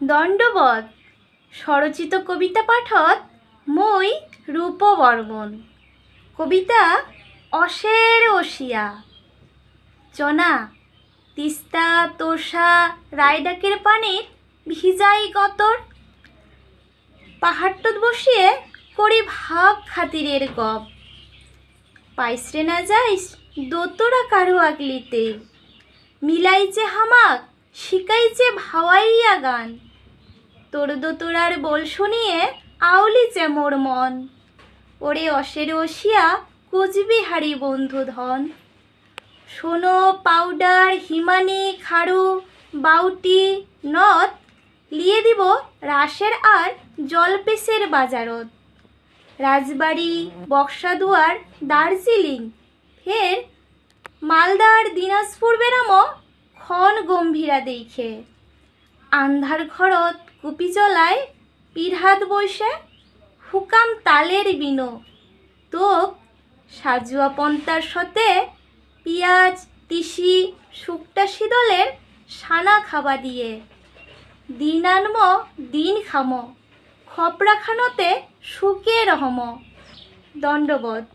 দণ্ডবধ স্বরচিত কবিতা পাঠত মই রূপবর্মন। কবিতা অশের ওসিয়া। চনা তিস্তা তোষা রায়ডাকের পানিত ভিজাই গতর। পাহাড়টত বসিয়ে করি ভাব খাতিরের গপ। পাইসরে না যাইস দোতরা কারু আগলিতে। মিলাইছে হামাক শিকাইছে ভাওয়াইয়া গান। তোর দোতরার বল শুনিয়ে আউলিছে মোর মন। ওরে অশের ওসিয়া কোচবিহারি বন্ধু ধন। সোনো পাউডার হিমানি খাড়ু বাউটি নথ লিয়ে দিব রাসের আর জলপেশের বাজারত। রাজবাড়ি বক্সাদুয়ার দার্জিলিং ফের মালদার দিনাজপুর বেরামো ক্ষণ গম্ভীরা দেখে। আন্ধার ঘরত কুপি জলায় পিরহাত বইসে হুকাম তালের বিনো। তোক সাজুয়া পন্তার সতে পিঁয়াজ তিসি শুকটা শীতলের সানা খাবা দিয়ে। দিন আনম দিন খামো খপরা খানোতে শুকে রহম। দণ্ডবধ।